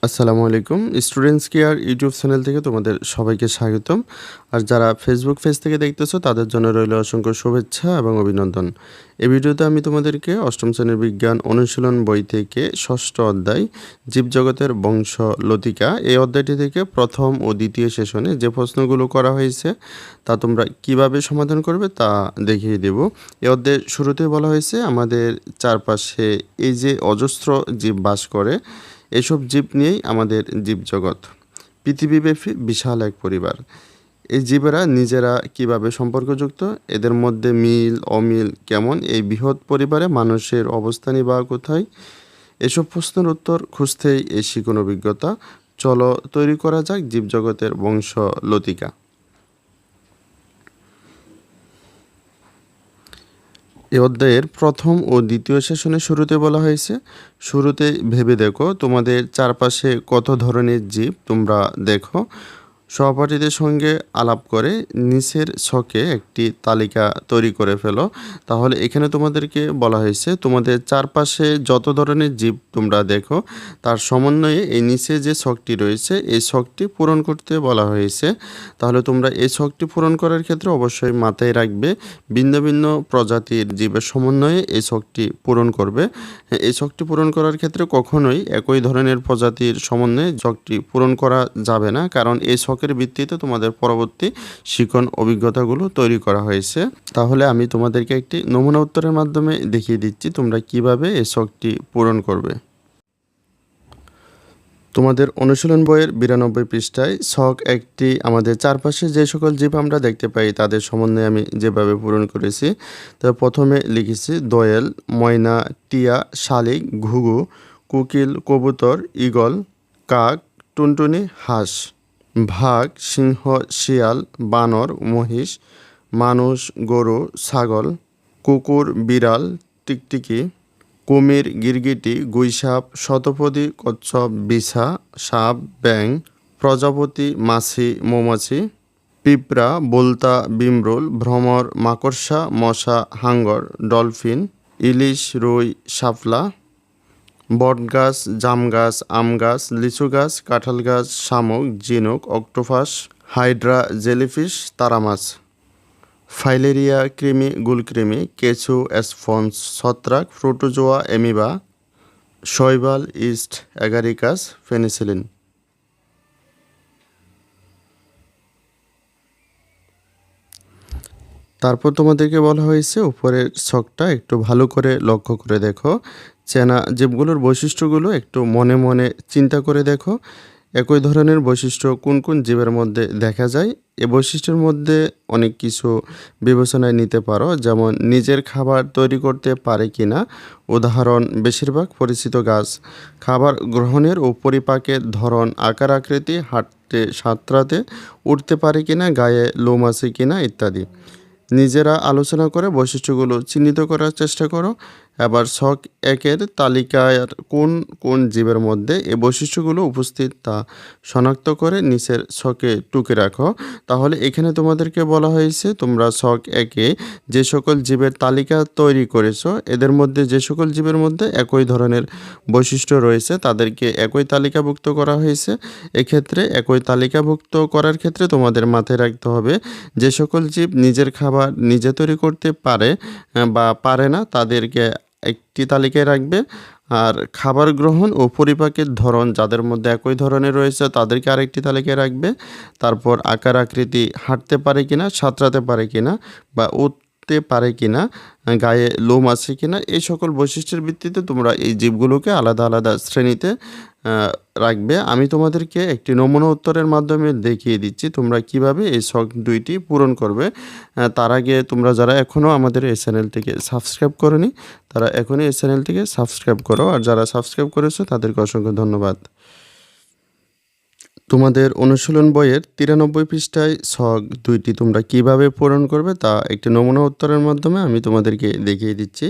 আসসালামু আলাইকুম। Students care YouTube channel থেকে তোমাদের সবাইকে স্বাগতম। আর যারা ফেসবুক পেজ থেকে দেখতেছো তাদের জন্য রইল অসংখ্য শুভেচ্ছা এবং অভিনন্দন। এই ভিডিওতে আমি তোমাদেরকে অষ্টম শ্রেণীর বিজ্ঞান অনুশীলন বই থেকে ষষ্ঠ অধ্যায় জীবজগতের বংশ লতিকা এই অধ্যায়টি থেকে প্রথম ও দ্বিতীয় সেশনে যে প্রশ্নগুলো করা হয়েছে তা তোমরা কিভাবে সমাধান করবে তা দেখিয়ে দেব। এই অধ্যায়ের শুরুতেই বলা হয়েছে আমাদের চারপাশে এই যে অজস্র জীব বাস করে, এসব জীব নিয়েই আমাদের জীবজগৎ। পৃথিবীব্যাপী বিশাল এক পরিবার। এই জীবেরা নিজেরা কিভাবে সম্পর্কযুক্ত, এদের মধ্যে মিল অমিল কেমন, এই বৃহৎ পরিবারে মানুষের অবস্থানই বা কোথায়, এসব প্রশ্নের উত্তর খুঁজতেই এই শিখন অভিজ্ঞতা। চলো তৈরি করা যাক জীবজগতের বংশ লতিকা। এই অধ্যায়ের প্রথম ও দ্বিতীয় সেশনের শুরুতে বলা হয়েছে, শুরুতে ভেবে দেখো তোমাদের চারপাশে কত ধরনের জীব তোমরা দেখো। সহপাঠীদের সঙ্গে আলাপ করে নিচের ছকে একটি তালিকা তৈরি করে ফেলো। তাহলে এখানে তোমাদেরকে বলা হয়েছে তোমাদের চারপাশে যত ধরনের জীব তোমরা দেখো তার সমন্বয়ে এই নিচে যে ছকটি রয়েছে এই ছকটি পূরণ করতে বলা হয়েছে। তাহলে তোমরা এই ছকটি পূরণ করার ক্ষেত্রে অবশ্যই মাথায় রাখবে ভিন্ন ভিন্ন প্রজাতির জীবের সমন্বয়ে এই ছকটি পূরণ করবে। এই ছকটি পূরণ করার ক্ষেত্রে কখনোই একই ধরনের প্রজাতির সমন্বয়ে ছকটি পূরণ করা যাবে না, কারণ এই ছকের ভিত্তিতে তোমাদের পরবর্তী শিখন অভিজ্ঞতাগুলো তৈরি করা হয়েছে। তাহলে আমি তোমাদেরকে একটি নমুনা উত্তরের মাধ্যমে দেখিয়ে দিচ্ছি তোমরা কিভাবে এই ছকটি পূরণ করবে। তোমাদের অনুশীলন বইয়ের 92 পৃষ্ঠায় ছক একটি আমাদের চারপাশে যে সকল জীব আমরা দেখতে পাই তাদের সমন্বয়ে আমি যেভাবে পূরণ করেছি। তো প্রথমে লিখেছি দোয়েল, ময়না, টিয়া, শালিক, ঘুঘু, কোকিল, কবুতর, ঈগল, কাক, টুনটুনি, হাঁস, বাঘ, সিংহ, শিয়াল, বানর, মহিষ, মানুষ, গরু, ছাগল, কুকুর, বিড়াল, টিকটিকি, কুমির, গিরগিটি, গুইসাপ, শতপদী, কচ্ছপ, বিছা, সাপ, ব্যাং, প্রজাপতি, মাছি, মৌমাছি, পিঁপড়া, বোলতা, বিমরুল, ভ্রমর, মাকড়সা, মশা, হাঙ্গর, ডলফিন, ইলিশ, রুই, শাপলা, বটগাছ, জাম গাছ, আম গাছ, লিচু গাছ, কাঁঠাল গাছ, শামুক, ঝিনুক, অক্টোপাস, হাইড্রা, জেলিফিশ, তারামাছ, ফাইলেরিয়া, কৃমি, গুলকৃমি, কেঁচু, স্পঞ্জ, ছত্রাক, প্রোটোজোয়া, অ্যামিবা, শৈবাল, ইস্ট, অ্যাগারিকাস, পেনিসিলিন। তারপর তোমাদেরকে বলা হয়েছে উপরের ছকটা একটু ভালো করে লক্ষ্য করে দেখো, চেনা জীবগুলোর বৈশিষ্ট্যগুলো একটু মনে মনে চিন্তা করে দেখো। একই ধরনের বৈশিষ্ট্য কোন কোন জীবের মধ্যে দেখা যায়, এ বৈশিষ্ট্যের মধ্যে অনেক কিছু বিবেচনায় নিতে পারো, যেমন নিজের খাবার তৈরি করতে পারে কিনা। উদাহরণ বেশিরভাগ পরিচিত গাছ, খাবার গ্রহণের ও পরিপাকের ধরন, আকার আকৃতি, হাঁটতে সাঁতরাতে উঠতে পারে কিনা, গায়ে লোম আছে কিনা ইত্যাদি। নিজেরা আলোচনা করে বৈশিষ্ট্যগুলো চিহ্নিত করার চেষ্টা করো। এবার ছক একের তালিকার কোন কোন জীবের মধ্যে এই বৈশিষ্ট্যগুলো উপস্থিত তা শনাক্ত করে নিচের ছকে টুকে রাখো। তাহলে এখানে তোমাদেরকে বলা হয়েছে তোমরা ছক একে যে সকল জীবের তালিকা তৈরি করেছো এদের মধ্যে যে সকল জীবের মধ্যে একই ধরনের বৈশিষ্ট্য রয়েছে তাদেরকে একই তালিকাভুক্ত করা হয়েছে। এক্ষেত্রে একই তালিকাভুক্ত করার ক্ষেত্রে তোমাদের মাথায় রাখতে হবে যে সকল জীব নিজের খাবার নিজে তৈরি করতে পারে বা পারে না তাদেরকে একটি তালিকায় রাখবে, আর খাবার গ্রহণ ও পরিপাকের ধরন যাদের মধ্যে একই ধরনের রয়েছে তাদেরকে আরেকটি তালিকায় রাখবে। তারপর আকার আকৃতি, হাঁটতে পারে কিনা, সাঁতরাতে পারে কিনা বা উঠতে পারে কিনা, গায়ে লোম আছে কিনা, এই সকল বৈশিষ্ট্যের ভিত্তিতে তোমরা এই জীবগুলোকে আলাদা আলাদা শ্রেণীতে রাখবে। আমি তোমাদেরকে একটি নমুনা উত্তরের মাধ্যমে দেখিয়ে দিচ্ছি তোমরা কিভাবে এই ছক দুইটি পূরণ করবে। তার আগে তোমরা যারা এখনও আমাদের এই চ্যানেলটিকে সাবস্ক্রাইব করোনি তারা এখনই এই চ্যানেলটিকে সাবস্ক্রাইব করো, আর যারা সাবস্ক্রাইব করেছো তাদেরকে অসংখ্য ধন্যবাদ। তোমাদের অনুশীলন বইয়ের ৯৩ পৃষ্ঠায় ছক ২টি তোমরা কিভাবে পূরণ করবে তা একটি নমুনা উত্তরের মাধ্যমে আমি তোমাদেরকে দেখিয়ে দিচ্ছি।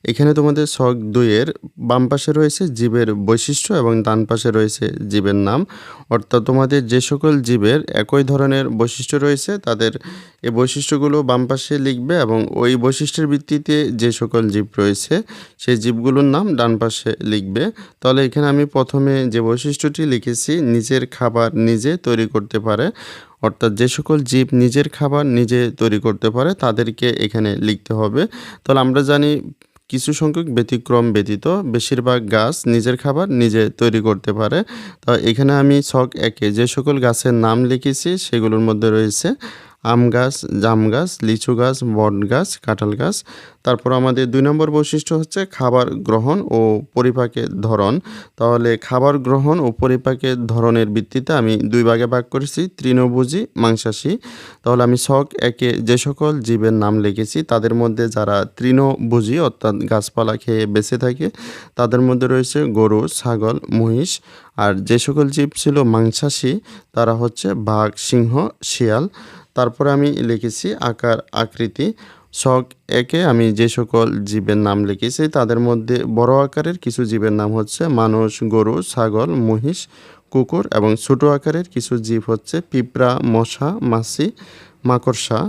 এখানে তোমাদের ছক ২ এর বাম পাশে রয়েছে জীবের বৈশিষ্ট্য এবং ডান পাশে রয়েছে জীবের নাম। অর্থাৎ তোমাদের যে সকল জীবের একই ধরনের বৈশিষ্ট্য রয়েছে তাদের এই বৈশিষ্ট্যগুলো বাম পাশে লিখবে এবং ওই বৈশিষ্ট্যের ভিত্তিতে যে সকল জীব রয়েছে সেই জীবগুলোর নাম ডান পাশে লিখবে। তাহলে এখানে আমি প্রথমে যে বৈশিষ্ট্যটি লিখেছি, নিজের খাবার নিজে তৈরি করতে পারে, অর্থাৎ যে সকল জীব নিজের খাবার নিজে তৈরি করতে পারে তাদেরকে এখানে লিখতে হবে। তাহলে আমরা জানি কিছু সংখ্যক ব্যতিক্রম ব্যতীত বেশিরভাগ গাছ নিজের খাবার নিজে তৈরি করতে পারে। তো এখানে আমি ছক ১-এ যে সকল গাছের নাম লিখেছি সেগুলোর মধ্যে রয়েছে আম গাছ, জাম গাছ, লিচু গাছ, বট গাছ, কাঁঠাল গাছ। তারপর আমাদের ২ নম্বর বৈশিষ্ট্য হচ্ছে খাবার গ্রহণ ও পরিপাকের ধরন। তাহলে খাবার গ্রহণ ও পরিপাকের ধরনের ভিত্তিতে আমি ২ ভাগে ভাগ করেছি, তৃণভোজী, মাংসাশী। তাহলে আমি ছক ১-এ যে সকল জীবের নাম লিখেছি তাদের মধ্যে যারা তৃণভোজী অর্থাৎ গাছপালা খেয়ে বেঁচে থাকে তাদের মধ্যে রয়েছে গরু, ছাগল, মহিষ। আর যে সকল জীব ছিল মাংসাশী তারা হচ্ছে বাঘ, সিংহ, শিয়াল। তারপরে আমি লিখেছি আকার আকৃতি। ছক ১-এ আমি যে সকল জীবের নাম লিখেছি তাদের মধ্যে বড় আকারের কিছু জীবের নাম হচ্ছে মানুষ, গরু, ছাগল, মহিষ, কুকুর এবং ছোট আকারের কিছু জীব হচ্ছে পিঁপড়া, মশা, মাছি, মাকড়সা।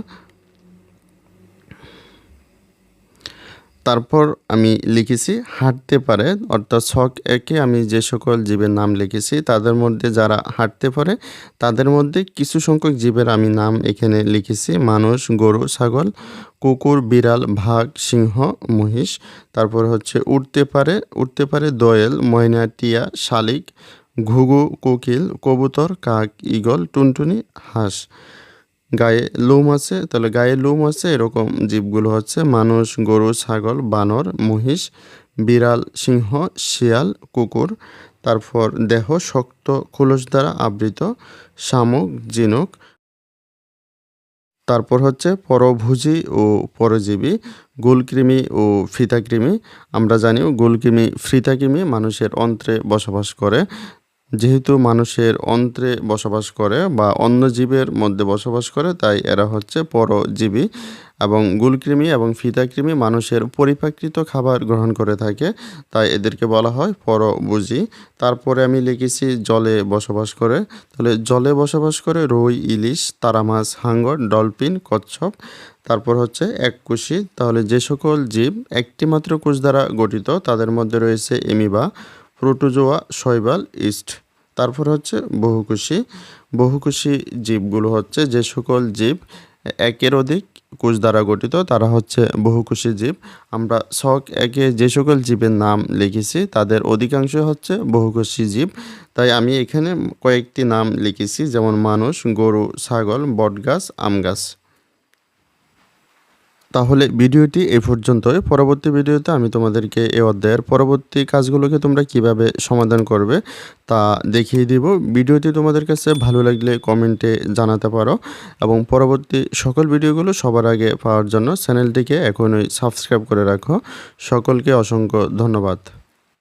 তারপর আমি লিখেছি হাঁটতে পারে, অর্থাৎ ছক ১-এ আমি যে সকল জীবের নাম লিখেছি তাদের মধ্যে যারা হাঁটতে পারে তাদের মধ্যে কিছু সংখ্যক জীবের আমি নাম এখানে লিখেছি মানুষ, গরু, ছাগল, কুকুর, বিড়াল, বাঘ, সিংহ, মহিষ। তারপর হচ্ছে উড়তে পারে দোয়েল, ময়না, টিয়া, শালিক, ঘুঘু, কোকিল, কবুতর, কাক, ঈগল, টুনটুনি, হাঁস। গায়ে লোম আছে, তাহলে গায়ে লোম আছে এরকম জীবগুলো হচ্ছে মানুষ, গরু, ছাগল, বানর, মহিষ, বিড়াল, সিংহ, শিয়াল, কুকুর। তারপর দেহ শক্ত খোলস দ্বারা আবৃত, শামুক, ঝিনুক। তারপর হচ্ছে পরভোজী ও পরজীবী, গোলকৃমি ও ফিতাকৃমি। আমরা জানি গোলকৃমি, ফিতাকৃমি মানুষের অন্ত্রে বসবাস করে। যেহেতু মানুষের অন্ত্রে বসবাস করে বা অন্য জীবের মধ্যে বসবাস করে তাই এরা হচ্ছে পরজীবী। এবং গুলকৃমি এবং ফিতাকৃমি মানুষের পরিপাকৃত খাবার গ্রহণ করে থাকে তাই এদেরকে বলা হয় পরভোজী। তারপরে আমি লিখেছি জলে বসবাস করে। তাহলে জলে বসবাস করে রুই, ইলিশ, তারা মাছ, হাঙ্গর, ডলফিন, কচ্ছপ। তারপর হচ্ছে এককোষী। তাহলে যে সকল জীব একটি মাত্র কোষ দ্বারা গঠিত তাদের মধ্যে রয়েছে এমিবা, প্রোটোজোয়া, শৈবাল, ইস্ট। তারপর হচ্ছে বহুকোষী জীবগুলো হচ্ছে যে সকল জীব একের অধিক কোষ দ্বারা গঠিত তারা হচ্ছে বহুকোষী জীব। আমরা ছক ১-এ যে সকল জীবের নাম লিখেছি তাদের অধিকাংশ হচ্ছে বহুকোষী জীব। তাই আমি এখানে কয়েকটি নাম লিখেছি, যেমন মানুষ, গরু, ছাগল, বটগাছ, আম গাছ। তাহলে ভিডিওটি এ পর্যন্তই। পরবর্তী ভিডিওতে আমি তোমাদেরকে এই অধ্যায়ের পরবর্তী কাজগুলোকে তোমরা কিভাবে সমাধান করবে তা দেখিয়ে দিব। ভিডিওটি তোমাদের কাছে ভালো লাগলে কমেন্টে জানাতে পারো এবং পরবর্তী সকল ভিডিওগুলো সবার আগে পাওয়ার জন্য চ্যানেলটিকে এখনই সাবস্ক্রাইব করে রাখো। সকলকে অসংখ্য ধন্যবাদ।